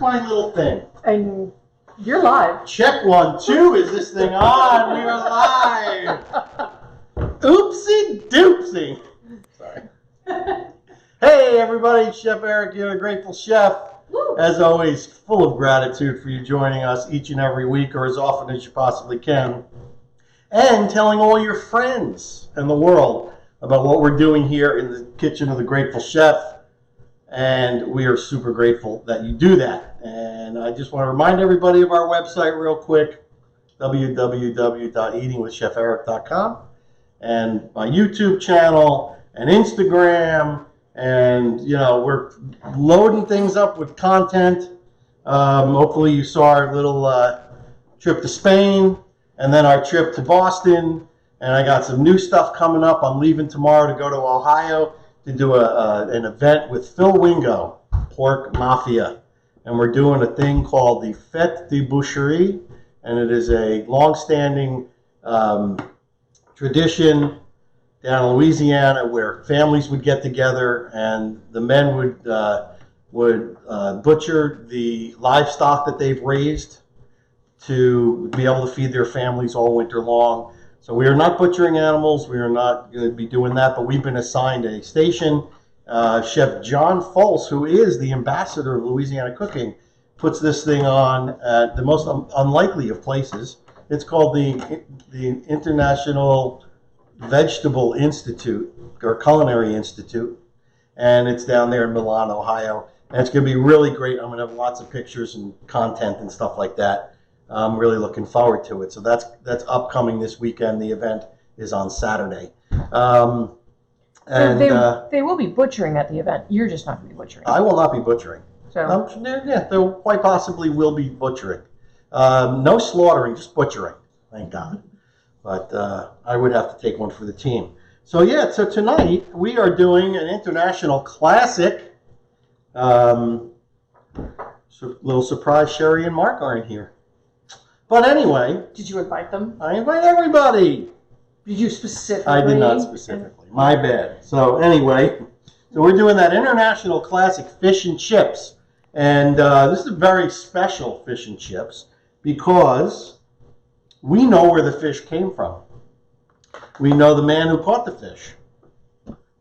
my little thing? And you're live. Check 1, 2. Is this thing on? We are live. Oopsie doopsie. Sorry. Hey, everybody. Chef Eric here, the Grateful Chef. Woo. As always, full of gratitude for you joining us each and every week or as often as you possibly can. And telling all your friends in the world about what we're doing here in the kitchen of the Grateful Chef. And we are super grateful that you do that. And I just want to remind everybody of our website real quick, www.eatingwithcheferic.com, and my YouTube channel and Instagram. And, you know, we're loading things up with content. Hopefully you saw our little trip to Spain and then our trip to Boston. And I got some new stuff coming up. I'm leaving tomorrow to go to Ohio to do an event with Phil Wingo, Pork Mafia. And we're doing a thing called the Fête de Boucherie. And it is a long-standing tradition down in Louisiana where families would get together and the men would butcher the livestock that they've raised to be able to feed their families all winter long. So we are not butchering animals. We are not going to be doing that, but we've been assigned a station. Chef John Fultz, who is the ambassador of Louisiana Cooking, puts this thing on at the most unlikely of places. It's called the International Vegetable Institute, or Culinary Institute, and it's down there in Milan, Ohio. And it's going to be really great. I'm going to have lots of pictures and content and stuff like that. I'm really looking forward to it. So that's upcoming this weekend. The event is on Saturday. And they will be butchering at the event. You're just not going to be butchering. I will not be butchering. So there quite possibly will be butchering. No slaughtering, just butchering. Thank God. But I would have to take one for the team. So yeah, so tonight we are doing an international classic. Little surprise, Sherry and Mark aren't here. But anyway. Did you invite them? I invite everybody. Did you specifically? I did not specifically. My bad. So anyway, so we're doing that international classic fish and chips. And this is a very special fish and chips because we know where the fish came from. We know the man who caught the fish.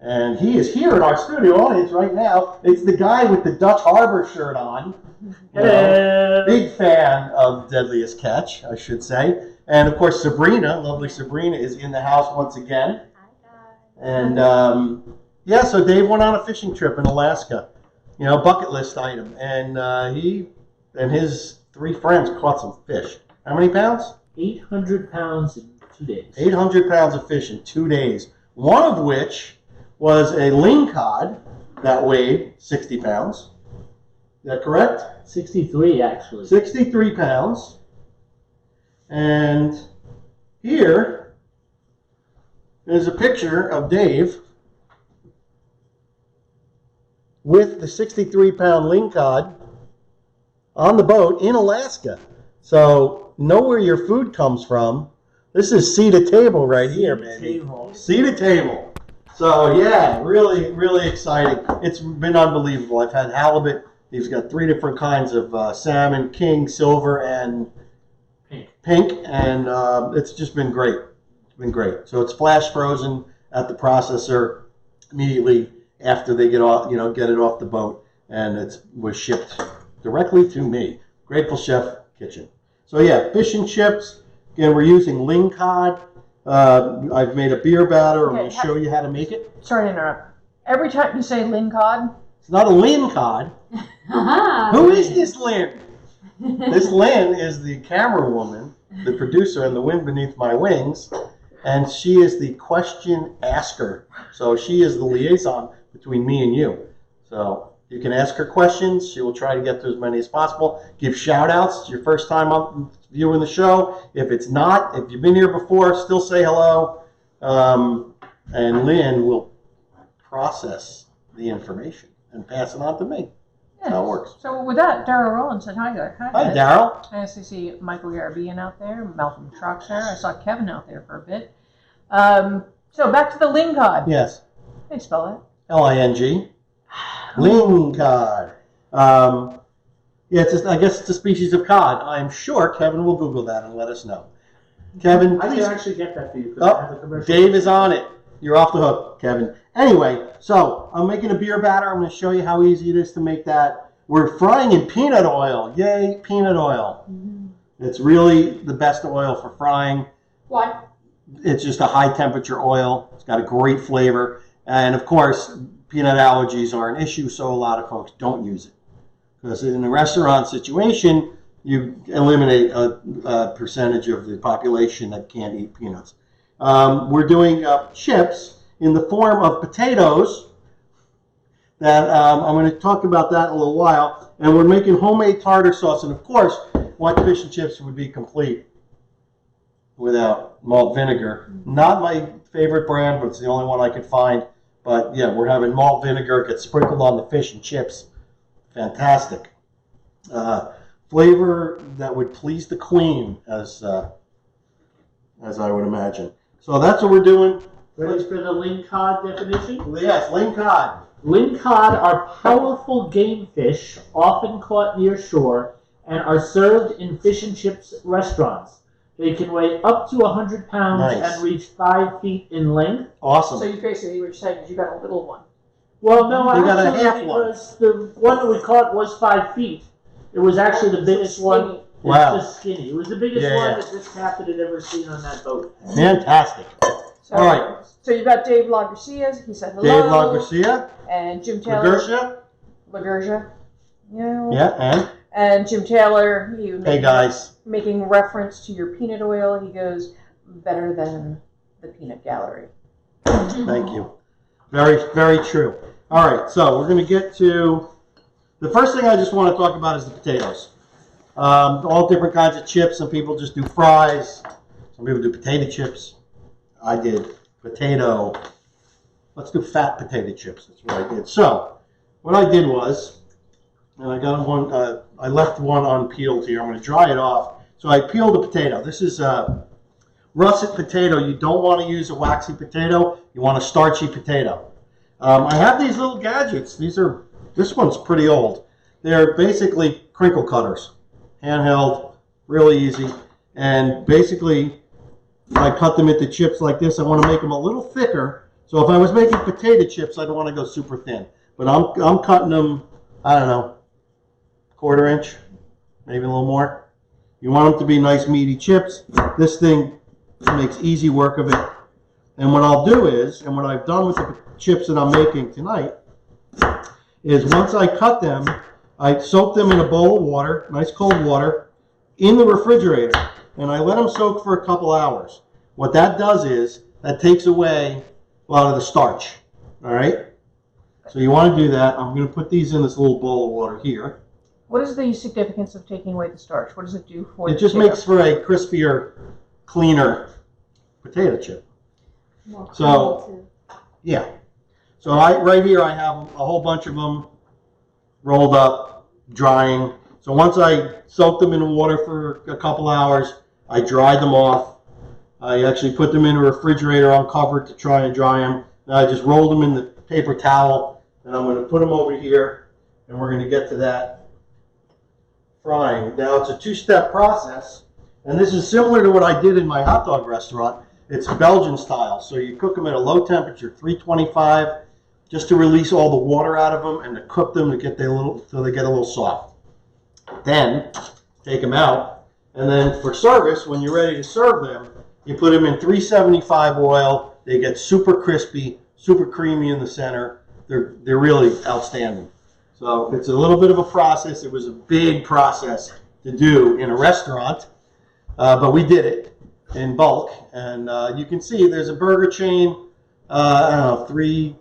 And he is here in our studio audience right now. It's the guy with the Dutch Harbor shirt on. You know, big fan of Deadliest Catch, I should say. And of course, Sabrina, lovely Sabrina, is in the house once again. Hi, guys. And yeah, so Dave went on a fishing trip in Alaska, you know, bucket list item. And he and his 3 friends caught some fish. How many pounds? 800 pounds in 2 days. 800 pounds of fish in 2 days. One of which was a lingcod that weighed 60 pounds. Is that correct? 63, actually. 63 pounds. And here is a picture of Dave with the 63-pound lingcod on the boat in Alaska. So know where your food comes from. This is sea to table right here, baby. Sea to table. So yeah, really, really exciting. It's been unbelievable. I've had halibut. He's got 3 different kinds of salmon, king, silver, and pink, and it's just been great. It's been great. So it's flash frozen at the processor immediately after they get it off the boat, and it was shipped directly to me, Grateful Chef Kitchen. So yeah, fish and chips. Again, we're using lingcod. I've made a beer batter. I'm going to show you how to make it. Sorry to interrupt. Every time you say lingcod. It's not a lingcod. Who is this Lynn? This Lynn is the camera woman, the producer in The Wind Beneath My Wings, and she is the question asker. So she is the liaison between me and you. So you can ask her questions. She will try to get to as many as possible. Give shout-outs. It's your first time viewing the show. If it's not, if you've been here before, still say hello. And Lynn will process the information and pass it on to me. That's how it works. So with that, Daryl Rowland said hi there. Hi, Daryl. I also see Michael Yarabian out there, Malcolm Trucks there. I saw Kevin out there for a bit. So back to the lingcod. Yes. How do you spell that? L-I-N-G. Lingcod. Yeah, it's just, I guess it's a species of cod. I'm sure Kevin will Google that and let us know. Kevin, I please. can actually get that for you. 'Cause I have the Oh, commercial. Dave is on it. You're off the hook, Kevin. Anyway, so I'm making a beer batter. I'm going to show you how easy it is to make that. We're frying in peanut oil. Yay, peanut oil. It's really the best oil for frying. Why? It's just a high temperature oil. It's got a great flavor. And of course, peanut allergies are an issue, so a lot of folks don't use it. Because in a restaurant situation, you eliminate a percentage of the population that can't eat peanuts. We're doing chips in the form of potatoes. That I'm going to talk about that in a little while. And we're making homemade tartar sauce. And of course, what fish and chips would be complete without malt vinegar? Not my favorite brand, but it's the only one I could find. But yeah, we're having malt vinegar get sprinkled on the fish and chips. Fantastic. Flavor that would please the queen, as I would imagine. So that's what we're doing. Ready for the ling cod definition? Yes, ling cod. Ling cod are powerful game fish, often caught near shore, and are served in fish and chips restaurants. They can weigh up to 100 pounds Nice. and reach 5 feet in length. Awesome. So you basically what you're saying is you got a little one. Well, no, You got a actually, half it one. was the one that we caught was 5 feet. It was actually the biggest one. Skinny. It's Wow. just skinny. It was the biggest Yeah, one yeah. that this captain had ever seen on that boat. Fantastic. So, All right. So you've got Dave LaGarcia. He said hello. Dave LaGarcia. And Jim Taylor. LaGarcia. Yeah. Yeah, And Jim Taylor. He Hey, guys. making reference to your peanut oil. He goes better than the peanut gallery. Thank you. Very, very true. All right, so we're going to get to the first thing I just want to talk about is the potatoes. All different kinds of chips. Some people just do fries. Some people do potato chips. I did potato. Let's do fat potato chips. That's what I did. So what I did was, and I got one. I left one unpeeled here. I'm going to dry it off. So I peeled a potato. This is a russet potato. You don't want to use a waxy potato. You want a starchy potato. I have these little gadgets. This one's pretty old. They're basically crinkle cutters, handheld, really easy. And basically, I cut them into chips like this. I want to make them a little thicker. So if I was making potato chips, I don't want to go super thin. But I'm cutting them, I don't know, 1/4 inch, maybe a little more. You want them to be nice meaty chips. This thing makes easy work of it. And what I'll do is, and what I've done with the chips that I'm making tonight, is once I cut them, I soak them in a bowl of water, nice cold water, in the refrigerator, and I let them soak for a couple hours. What that does is, that takes away a lot of the starch, all right? So you want to do that. I'm going to put these in this little bowl of water here. What is the significance of taking away the starch? What does it do for It the just potato? makes for a crispier, cleaner potato chip. So, yeah. So right here I have a whole bunch of them rolled up, drying. So once I soak them in water for a couple hours, I dried them off. I actually put them in a refrigerator uncovered to try and dry them. And I just rolled them in the paper towel, and I'm going to put them over here, and we're going to get to that frying. Now it's a two-step process, and this is similar to what I did in my hot dog restaurant. It's Belgian style, so you cook them at a low temperature, 325, just to release all the water out of them and to cook them to get so they get a little soft. Then take them out, and then for service, when you're ready to serve them, you put them in 375 oil. They get super crispy, super creamy in the center. They're really outstanding. So it's a little bit of a process. It was a big process to do in a restaurant, but we did it in bulk. And you can see there's a burger chain, I don't know, 3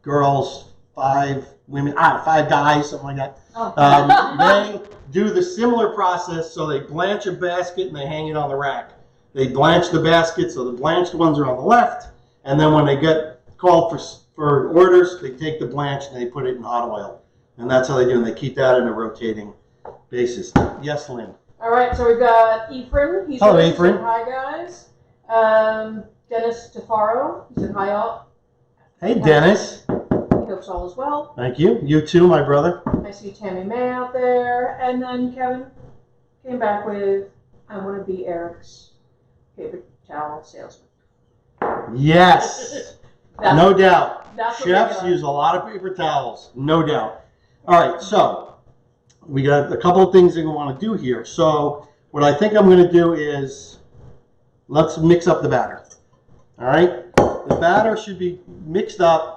girls, 5 women, 5 guys, something like that. They do the similar process, so they blanch a basket and they hang it on the rack. They blanch the basket, so the blanched ones are on the left, and then when they get called for orders, they take the blanched and they put it in hot oil. And that's how they do it, and they keep that in a rotating basis. Yes, Lynn? All right, so we've got Ephraim. He's Hello, with us. Ephraim. He said, hi, guys. Dennis DeFaro. He said, hi, all. Hey, Dennis. He hope so all as well. Thank you. You too, my brother. I see Tammy May out there. And then Kevin came back with, I want to be Eric's paper towel salesman. Yes. No doubt. That's what Chefs we use a lot of paper towels. No doubt. All right, so we got a couple of things that we want to do here. So what I think I'm going to do is let's mix up the batter. All right? The batter should be mixed up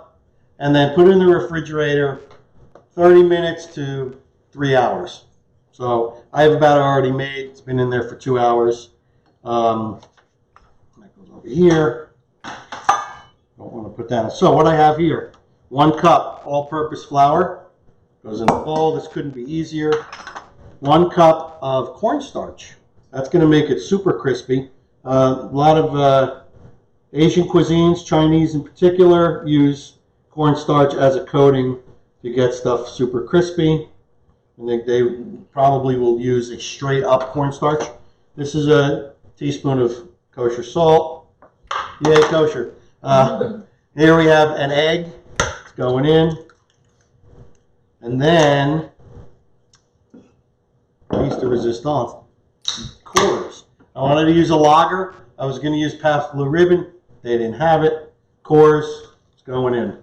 and then put in the refrigerator 30 minutes to 3 hours. So I have a batter already made. It's been in there for 2 hours. That goes over here. Don't want to put that in. So what I have here, 1 cup all-purpose flour. Goes in the bowl. This couldn't be easier. 1 cup of cornstarch. That's going to make it super crispy. A lot of Asian cuisines, Chinese in particular, use cornstarch as a coating to get stuff super crispy. I think they probably will use a straight up cornstarch. This is a teaspoon of kosher salt. Yay, kosher. Here we have an egg. It's going in. And then, piece de resistance, Coors. I wanted to use a lager. I was going to use Pabst Blue Ribbon. They didn't have it. Coors, it's going in.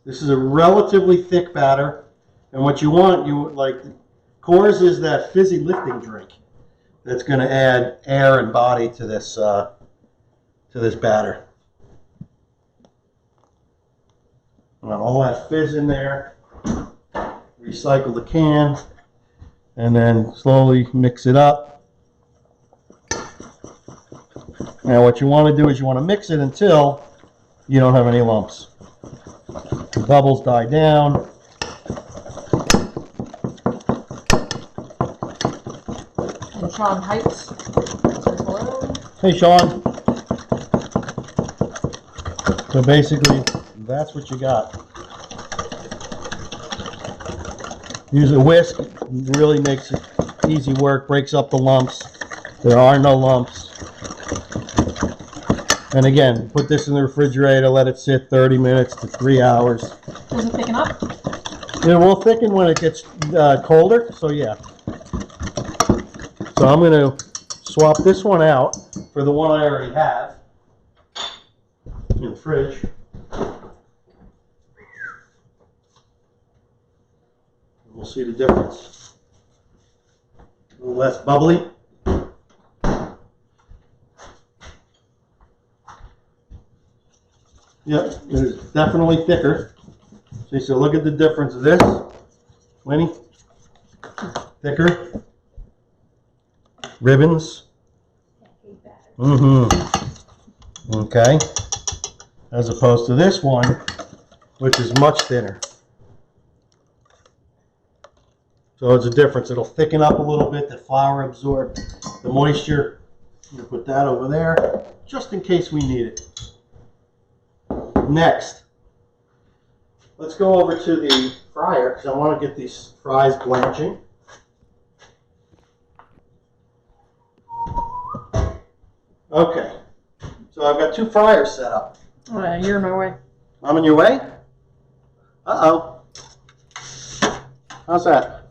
This is a relatively thick batter. And what you want, Coors is that fizzy lifting drink that's going to add air and body to this batter. I want all that fizz in there. Recycle the can. And then slowly mix it up. Now what you want to do is you want to mix it until you don't have any lumps. The bubbles die down. And Sean Heights says hello. Hey, Sean. So basically, that's what you got. Use a whisk. It really makes it easy work. Breaks up the lumps. There are no lumps. And again, put this in the refrigerator. Let it sit 30 minutes to 3 hours. Does it thicken up? It will thicken when it gets colder. So yeah. So I'm going to swap this one out for the one I already have in the fridge. We'll see the difference. A little less bubbly. Yep, it is definitely thicker. See, so look at the difference of this. Winnie? Thicker. Ribbons. Okay. As opposed to this one, which is much thinner. So it's a difference. It'll thicken up a little bit. The flour absorb the moisture. I'm going to put that over there just in case we need it. Next, let's go over to the fryer because I want to get these fries blanching. Okay, so I've got 2 fryers set up. You're in my way. I'm in your way? Uh-oh. How's that?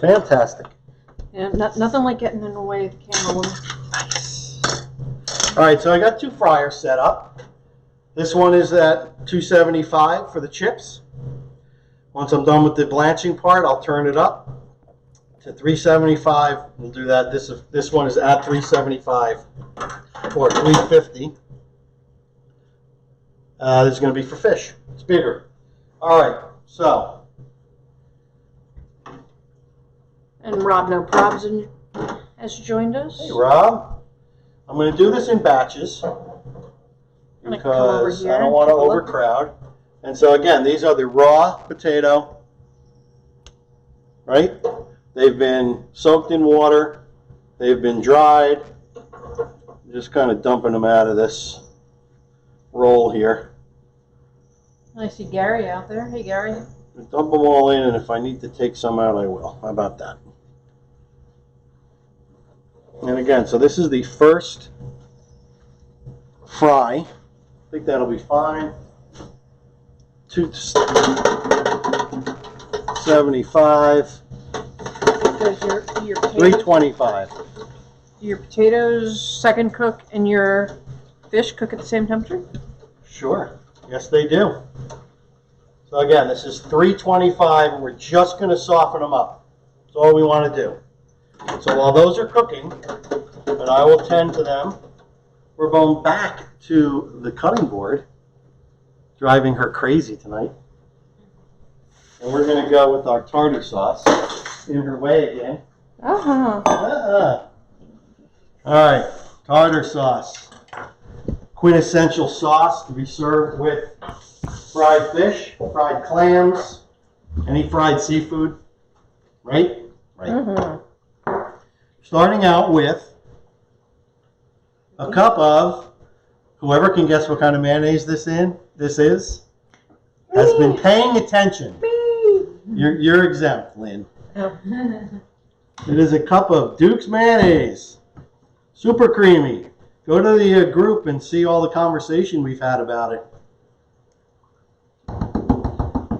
Fantastic. Yeah, nothing like getting in the way of the camera woman. All right, so I got 2 fryers set up. This one is at 275 for the chips. Once I'm done with the blanching part, I'll turn it up to 375. We'll do that. This one is at 375 or 350. This is going to be for fish. It's bigger. All right, so. And Rob No Probs has joined us. Hey, Rob. I'm going to do this in batches because I don't want to overcrowd. And so again, these are the raw potato, right? They've been soaked in water. They've been dried. Just kind of dumping them out of this roll here. I see Gary out there. Hey, Gary. Dump them all in, and if I need to take some out, I will. How about that? And again, so this is the first fry. I think that'll be fine. $2.75, Does your $3.25. your potatoes second cook and your fish cook at the same temperature? Sure. Yes, they do. So again, this is $3.25, and we're just going to soften them up. That's all we want to do. So while those are cooking, and I will tend to them, we're going back to the cutting board, driving her crazy tonight. And we're going to go with our tartar sauce in her way again. Uh-huh. All right, tartar sauce. Quintessential sauce to be served with fried fish, fried clams, any fried seafood, right? Right. Mm-hmm. Starting out with a cup of, whoever can guess what kind of mayonnaise this is, has been paying attention. You're exempt, Lynn. Oh. It is a cup of Duke's mayonnaise, super creamy. Go to the group and see all the conversation we've had about it.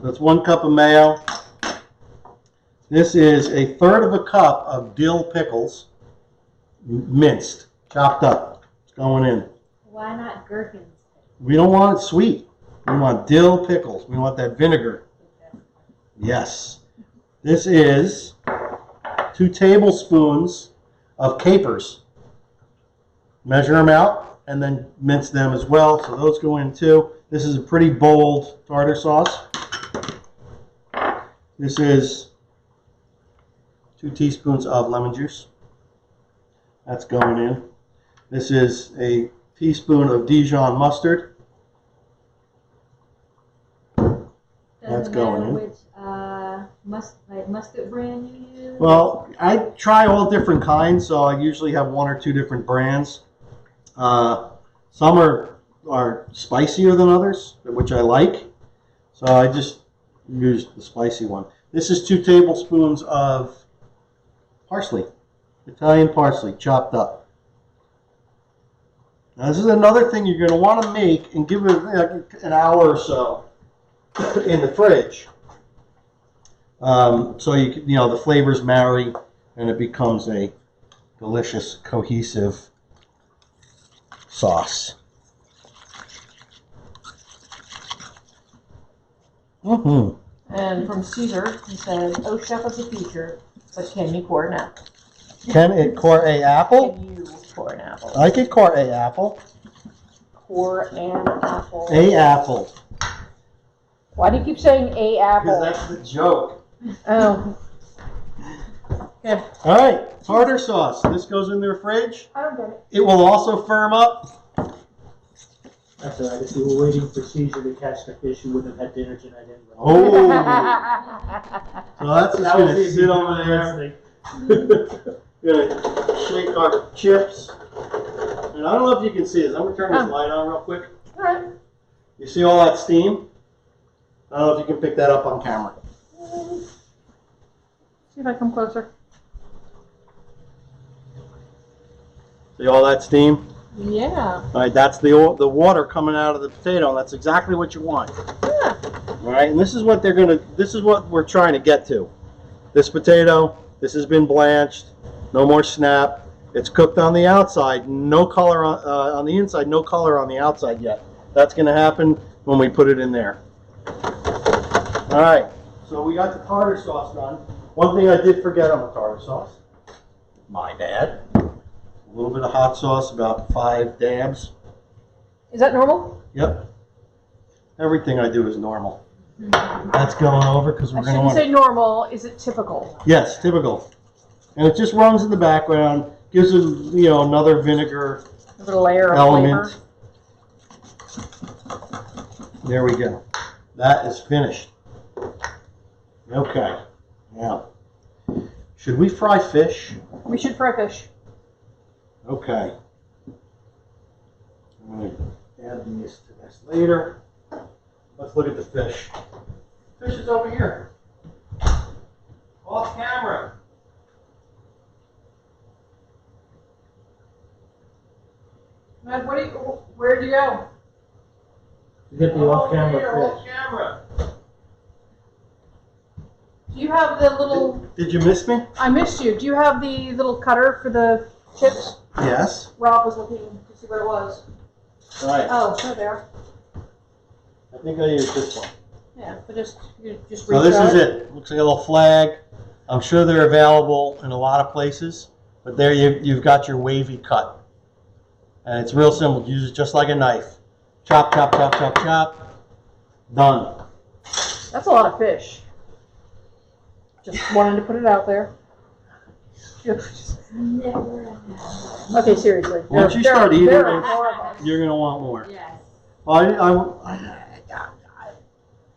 That's 1 cup of mayo. This is a third of a cup of dill pickles, minced, chopped up. It's going in. Why not gherkins? We don't want it sweet. We want dill pickles. We want that vinegar. Yes. This is 2 tablespoons of capers. Measure them out and then mince them as well. So those go in too. This is a pretty bold tartar sauce. This is 2 teaspoons of lemon juice. That's going in. This is a teaspoon of Dijon mustard. That's going in. Which mustard brand you use? Well, I try all different kinds, so I usually have 1 or 2 different brands. Some are spicier than others, which I like. So I just use the spicy one. This is 2 tablespoons of parsley, Italian parsley, chopped up. Now this is another thing you're going to want to make and give it an hour or so in the fridge. So you know the flavors marry and it becomes a delicious, cohesive sauce. Mm-hmm. And from Caesar, he said, "Oh, chef of the future, but can you core an apple? Can it core a apple? Can you core an apple? I could core a apple. Core an apple. A apple. Why do you keep saying a apple? Because that's the joke. Oh. Okay. All right, tartar sauce. This goes in their fridge. I don't get it. It will also firm up. That's all right. If you were waiting for Caesar to catch the fish, you wouldn't have had dinner tonight anyway. Oh. So that's just going to sit over there. We're going to shake our chips. And I don't know if you can see this. I'm going to turn this light on real quick. All right. You see all that steam? I don't know if you can pick that up on camera. See if I come closer. See all that steam? Yeah. All right, that's the water coming out of the potato, and that's exactly what you want. Yeah. All right, and this is what this is what we're trying to get to. This potato, this has been blanched, no more snap. It's cooked on the outside, no color on the inside, no color on the outside yet. That's going to happen when we put it in there. All right, so we got the tartar sauce done. One thing I did forget on the tartar sauce, my bad. A little bit of hot sauce, about 5 dabs. Is that normal? Yep. Everything I do is normal. That's going over because we're I going to shouldn't want. say normal. Is it typical? Yes, typical. And it just runs in the background, gives it, another vinegar A little layer of element. flavor. There we go. That is finished. Okay. Now, should we fry fish? We should fry fish. Okay. I'm going to add these to this later. Let's look at the fish. Fish is over here. Off camera. Matt, where'd you go? You get the off-camera Here, fish. off camera. Do you have the little? Did you miss me? I missed you. Do you have the little cutter for the chips? Yes. Rob was looking to see what it was. All right. Oh, there they are. I think I used this one. Yeah, but you just So reach this out. is it. Looks like a little flag. I'm sure they're available in a lot of places, but there you've got your wavy cut. And it's real simple. Use it just like a knife. Chop, chop, chop, chop, chop. Done. That's a lot of fish. Just wanted to put it out there. Never. Okay, seriously. Once you start eating they're it, horrible. you're going to want more. Yes.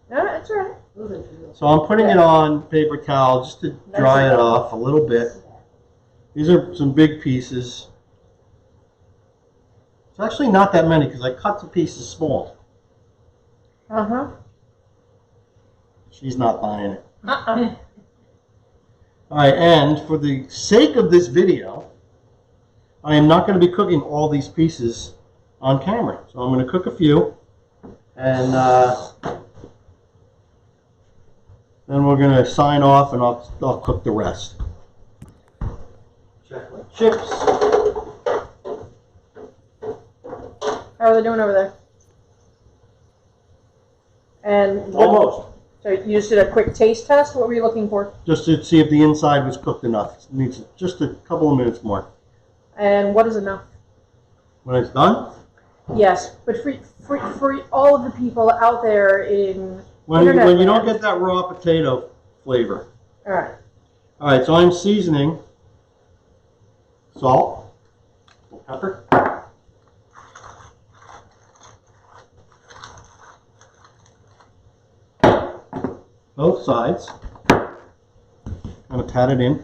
No, that's all right. So I'm putting it on paper towel just to dry it off a little bit. These are some big pieces. It's actually not that many because I cut the pieces small. Uh-huh. She's not buying it. Uh-uh. All right, and for the sake of this video, I am not going to be cooking all these pieces on camera. So I'm going to cook a few, and then we're going to sign off, and I'll cook the rest. Check my chips. How are they doing over there? And Almost. So you just did a quick taste test? What were you looking for? Just to see if the inside was cooked enough. It needs just a couple of minutes more. And what is enough? When it's done, Yes, but for all of the people out there in when you Internet don't land. get that raw potato flavor. All right. All right, so I'm seasoning salt, pepper, both sides. Kind of pat it in.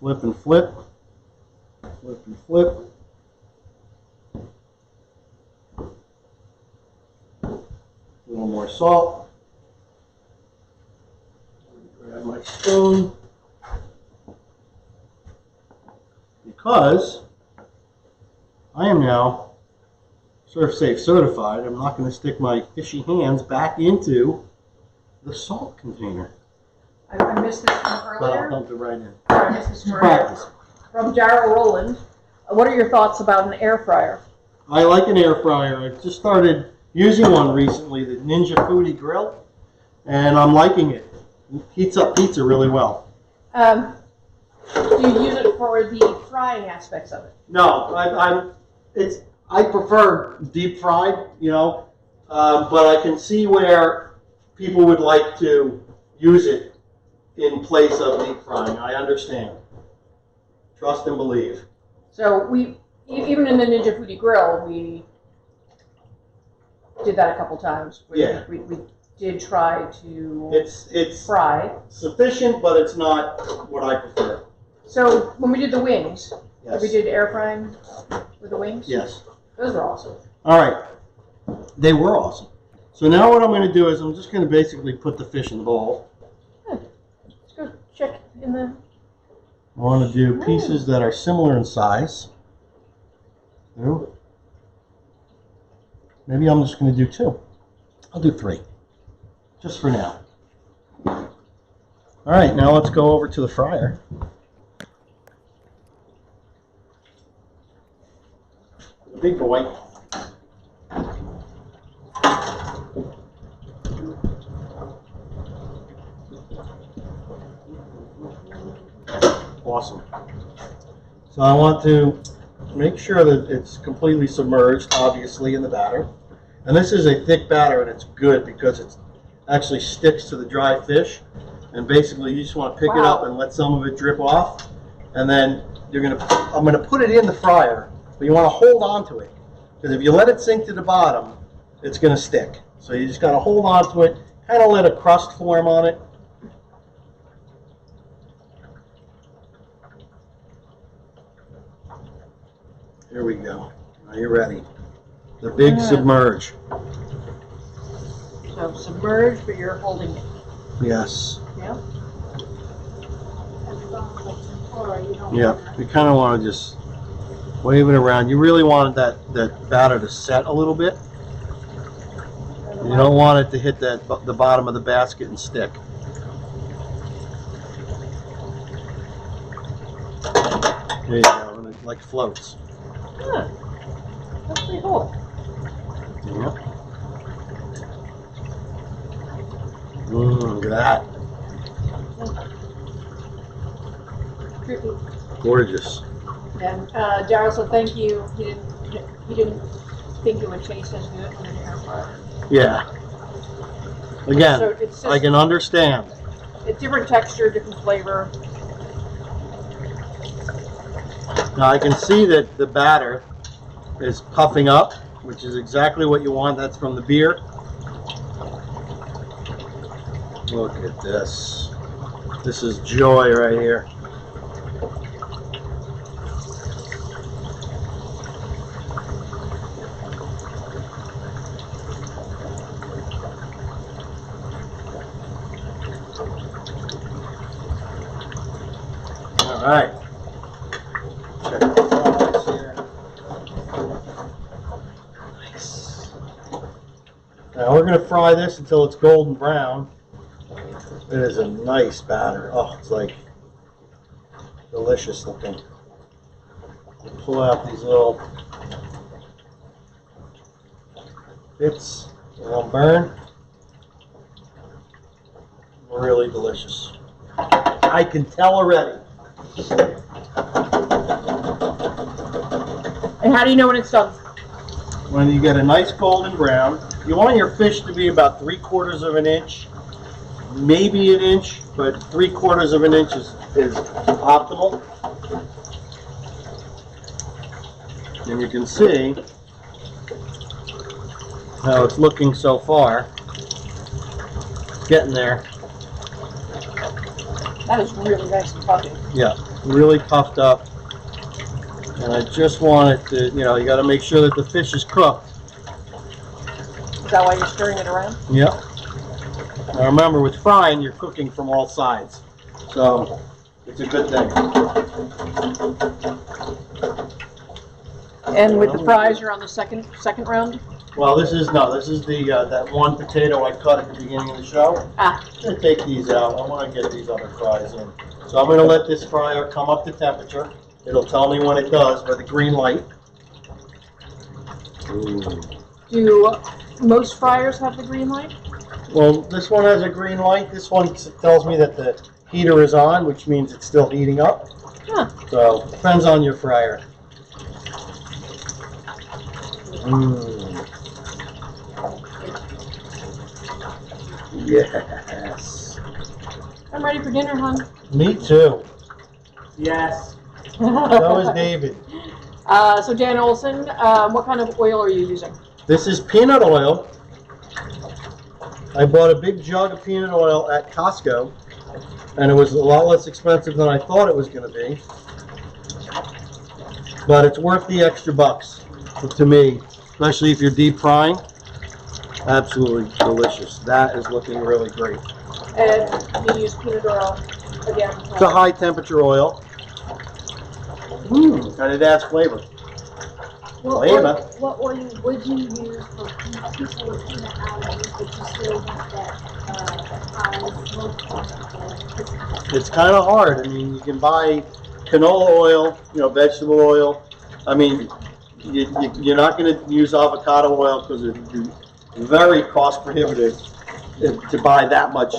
Flip and flip. Flip and flip. A little more salt. Grab my spoon. Because I am now SurfSafe certified, I'm not going to stick my fishy hands back into the salt container. I missed this from But I'll earlier. dump it right in. I missed this It's from earlier. practice. From Jarrell Rowland. What are your thoughts about an air fryer? I like an air fryer. I just started using one recently, the Ninja Foodie Grill, and I'm liking it. It heats up pizza really well. Do you use it for the frying aspects of it? No, I prefer deep fried, but I can see where people would like to use it in place of deep frying. I understand. Trust and believe. So even in the Ninja Foodie Grill, we did that a couple times. Yeah. We did try to It's fry. sufficient, but it's not what I prefer. So when we did the wings, Yes. we did air frying with the wings. Yes. Those were awesome. All right. They were awesome. So now what I'm going to do is I'm just going to basically put the fish in the bowl. Let's go check in the. I want to do pieces that are similar in size. Two. Maybe I'm just going to do 2. I'll do 3. Just for now. All right, now let's go over to the fryer. The big boy. Awesome. So I want to make sure that it's completely submerged, obviously, in the batter. And this is a thick batter, and it's good because it actually sticks to the dry fish. And basically, you just want to pick it up and let some of it drip off. And then I'm gonna put it in the fryer, but you want to hold on to it. Because if you let it sink to the bottom, it's gonna stick. So you just gotta hold on to it, kind of let a crust form on it. Here we go. Now you're ready. The big submerge. So submerged, but you're holding it. Yes. Yeah. Yeah. You kind of want to just wave it around. You really want that batter to set a little bit. You don't want it to hit the bottom of the basket and stick. There you go, and it like floats. Huh. That's pretty cool. Yep. Look at that. Creepy. Gorgeous. And Daryl said thank you. He didn't think it would taste as good in an air fryer. Yeah. Again, So it's just I can understand. a different texture, different flavor. Now I can see that the batter is puffing up, which is exactly what you want. That's from the beer. Look at this. This is joy right here. All right. Check the fries here. Nice. Now we're going to fry this until it's golden brown. It is a nice batter. Oh, it's like delicious looking. Pull out these little bits. They won't burn. Really delicious. I can tell already. And how do you know when it's done? When you get a nice golden brown, you want your fish to be about 3/4 of an inch, maybe an inch, but 3/4 of an inch is optimal. And you can see how it's looking so far. It's getting there. That is really nice and puffy. Yeah, really puffed up. And I just want it to, you got to make sure that the fish is cooked. Is that why you're stirring it around? Yep. Now remember, with frying, you're cooking from all sides. So, it's a good thing. And with the fries, you're on the second round? Well, this is the that one potato I cut at the beginning of the show. Ah. I'm going to take these out. I want to get these other fries in. So I'm going to let this fryer come up to temperature. It'll tell me when it does by the green light. Ooh. Do most fryers have the green light? Well, this one has a green light. This one tells me that the heater is on, which means it's still heating up. Huh. So, depends on your fryer. Mmm. Yes. I'm ready for dinner, hon. Me too. Yes. So is David. So Dan Olson, what kind of oil are you using? This is peanut oil. I bought a big jug of peanut oil at Costco, and it was a lot less expensive than I thought it was going to be. But it's worth the extra bucks to me, especially if you're deep frying. Absolutely delicious. That is looking really great. And you use peanut oil again. It's a high temperature oil. And it adds flavor. What Flavor. oil would you use for people with peanut allergies, but you still want that high smoke point? It's kind of hard. I mean, you can buy canola oil, vegetable oil. I mean, you're not going to use avocado oil because it'd be very cost prohibitive to buy that much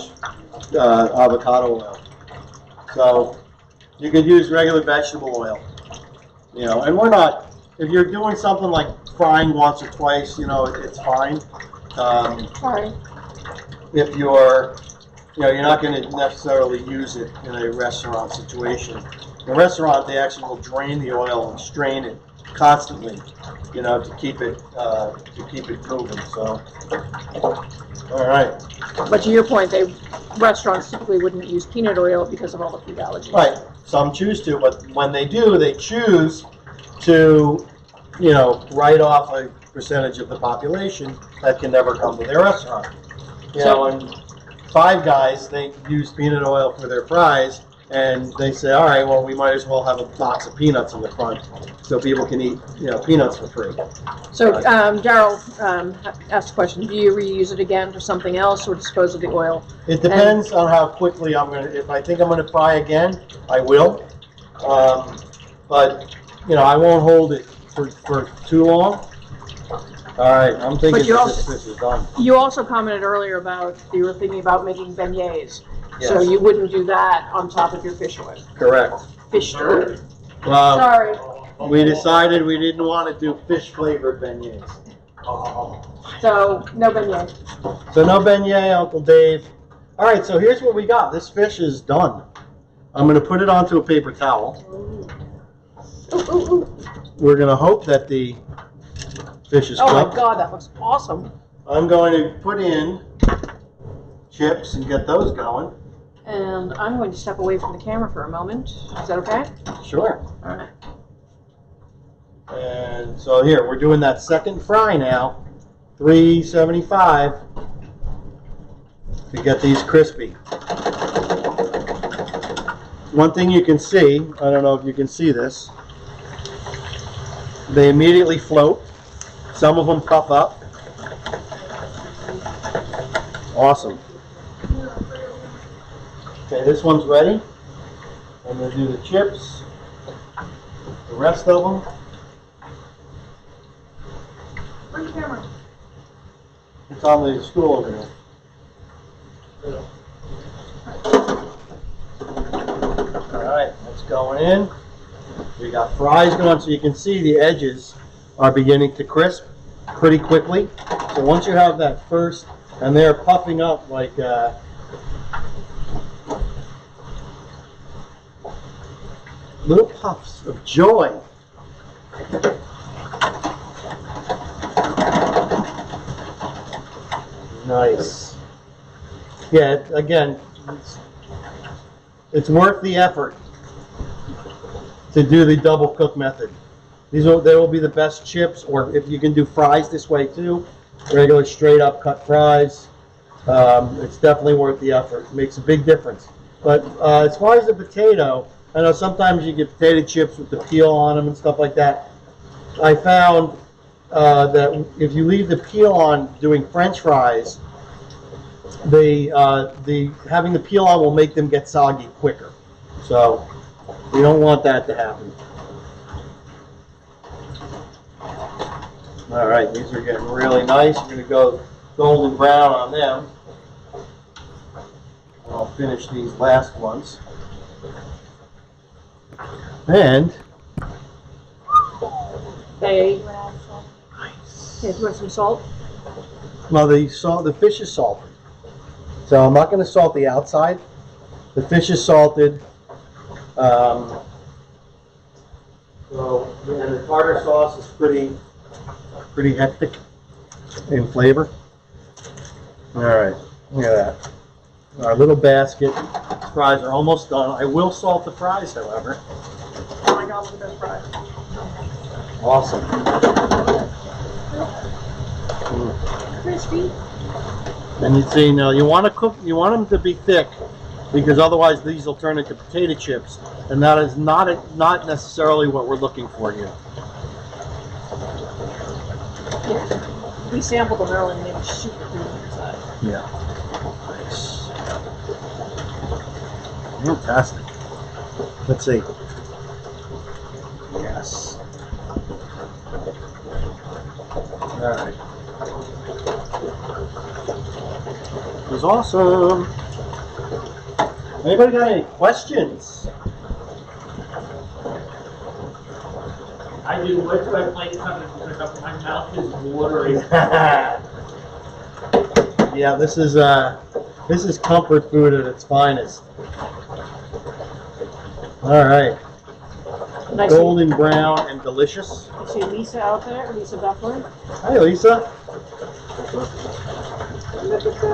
avocado oil. So you could use regular vegetable oil. And we're not, if you're doing something like frying once or twice, it's fine. Sorry. If you're, you're not going to necessarily use it in a restaurant situation. In a restaurant, they actually will drain the oil and strain it constantly, to keep it moving. So, all right. But to your point, restaurants typically wouldn't use peanut oil because of all the food allergies. Right. Some choose to, but when they do, they choose to, write off a percentage of the population that can never come to their restaurant. And Five Guys, they use peanut oil for their fries, and they say, all right, well, we might as well have a box of peanuts in the front so people can eat, peanuts for free. So Daryl asked a question, do you reuse it again for something else or dispose of the oil? It depends on how quickly if I think I'm going to fry again, I will. but you know, I won't hold it for too long. All right, I'm thinking But you that this also- fish is done. You also commented earlier about you were thinking about making beignets. So Yes. you wouldn't do that on top of your fish oil. Correct. Fish oil. Well, Sorry. we decided we didn't want to do fish flavored beignets. So no beignet. So no beignet, Uncle Dave. All right, so here's what we got. This fish is done. I'm going to put it onto a paper towel. Ooh, ooh, ooh. We're going to hope that the fish is Oh my cooked. God, that looks awesome. I'm going to put in chips and get those going. And I'm going to step away from the camera for a moment. Is that okay? Sure. All right. And so here, we're doing that second fry now. 375 to get these crispy. One thing you can see, I don't know if you can see this, they immediately float. Some of them puff up. Awesome. Okay, this one's ready. I'm going to do the chips, the rest of them. Where's the camera? It's on the stool over there. Alright, that's going in. We got fries going, so you can see the edges are beginning to crisp pretty quickly. So once you have that first, and they're puffing up like little puffs of joy. Nice. Yeah, again, it's worth the effort to do the double cook method. They will be the best chips, or if you can do fries this way too, regular straight up cut fries. It's definitely worth the effort. It makes a big difference. But as far as the potato, I know sometimes you get potato chips with the peel on them and stuff like that. I found that if you leave the peel on doing French fries, having the peel on will make them get soggy quicker. So you don't want that to happen. All right, these are getting really nice. We're going to go golden brown on them. I'll finish these last ones. And Hey, nice. do you want some salt? Well, the fish is salted, so I'm not going to salt the outside. The fish is salted. So, and the tartar sauce is pretty hectic in flavor. All right, look at that. Our little basket. Fries are almost done. I will salt the fries, however. Oh my God, look at those fries. Awesome. Crispy. And you see, now you want them to be thick, because otherwise these will turn into potato chips, and that is not necessarily what we're looking for here. Yeah. We sampled them earlier and they were super creamy inside. Yeah. Nice. Fantastic. Let's see. Yes. All right. It was awesome. Anybody got any questions? I do. Where do I play coming? Because my mouth is watering. Yeah, this is comfort food at its finest. All right, Nice. golden brown and delicious. You see Lisa out there, Lisa Duffler. Hi, Lisa. Look at that.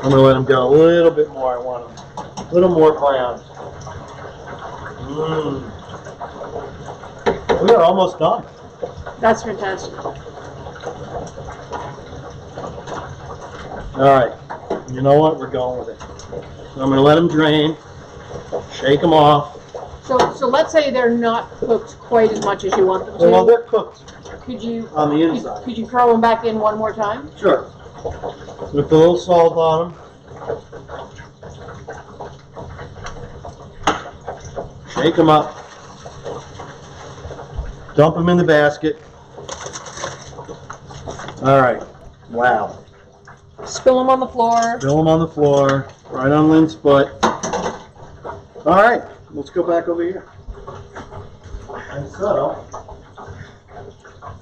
I'm gonna let them go a little bit more. I want them a little more brown. We are almost done. That's fantastic. All right, you know what? We're going with it. So I'm gonna let them drain, shake them off. So let's say they're not cooked quite as much as you want them to. Well, they're cooked Could you on the inside. could you throw them back in one more time? Sure. With a little salt on them. Shake them up. Dump them in the basket. All right. Wow. Spill them on the floor. Spill them on the floor, right on Lynn's foot. All right, let's go back over here. And so,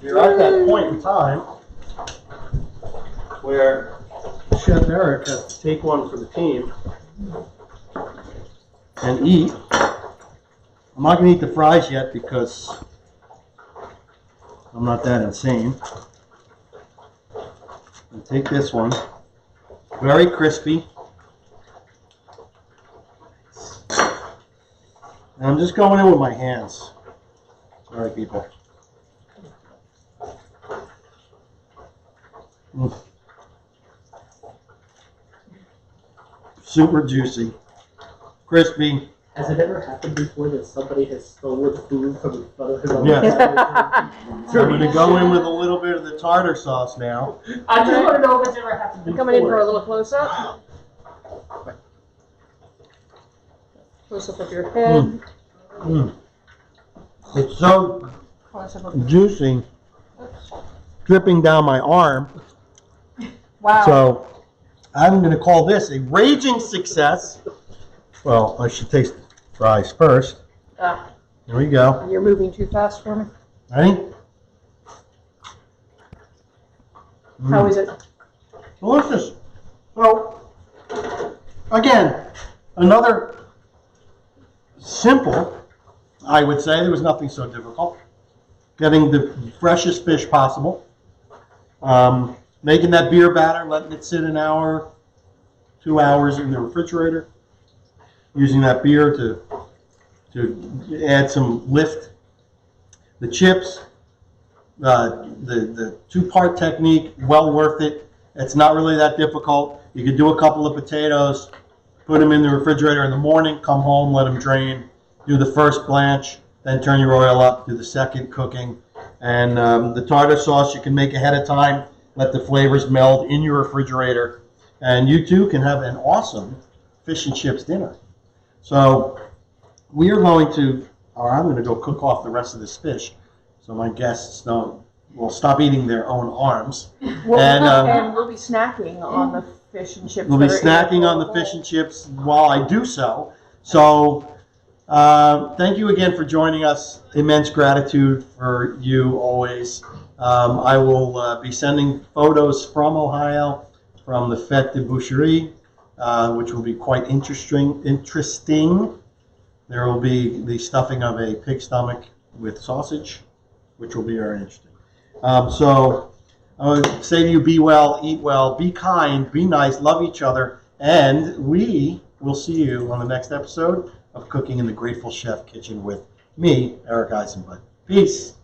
you're at that point in time where Chef Eric has to take one for the team and eat. I'm not going to eat the fries yet because I'm not that insane. And take this one. Very crispy. And I'm just going in with my hands. Sorry, people. Super juicy. Crispy. Has it ever happened before that somebody has stolen food from in front of his own? Yeah. So I'm going to go in with a little bit of the tartar sauce now. I just want to know if it's ever happened before. Coming in for a little close-up. Close-up of your head. It's so Close-up of juicy, dripping down my arm. Wow. So I'm going to call this a raging success. Well, I should taste the fries first. Here we go. You're moving too fast for me. Ready? How is it? Delicious. So, again, another simple, I would say. There was nothing so difficult. Getting the freshest fish possible. Making that beer batter, letting it sit an hour, 2 hours in the refrigerator. Using that beer to add some lift. The chips, the two-part technique, well worth it. It's not really that difficult. You could do a couple of potatoes, put them in the refrigerator in the morning, come home, let them drain, do the first blanch, then turn your oil up, do the second cooking. And the tartar sauce you can make ahead of time, let the flavors meld in your refrigerator. And you too can have an awesome fish and chips dinner. So we are going to, or I'm going to go cook off the rest of this fish so my guests will stop eating their own arms. And we'll be snacking on the fish and chips. We'll be snacking on the fish and chips while I do so. So thank you again for joining us. Immense gratitude for you always. I will be sending photos from Ohio, from the Fête de Boucherie, which will be quite interesting. There will be the stuffing of a pig stomach with sausage, which will be very interesting. So I would say to you, be well, eat well, be kind, be nice, love each other, and we will see you on the next episode of Cooking in the Grateful Chef Kitchen with me, Eric Eisenbud. Peace.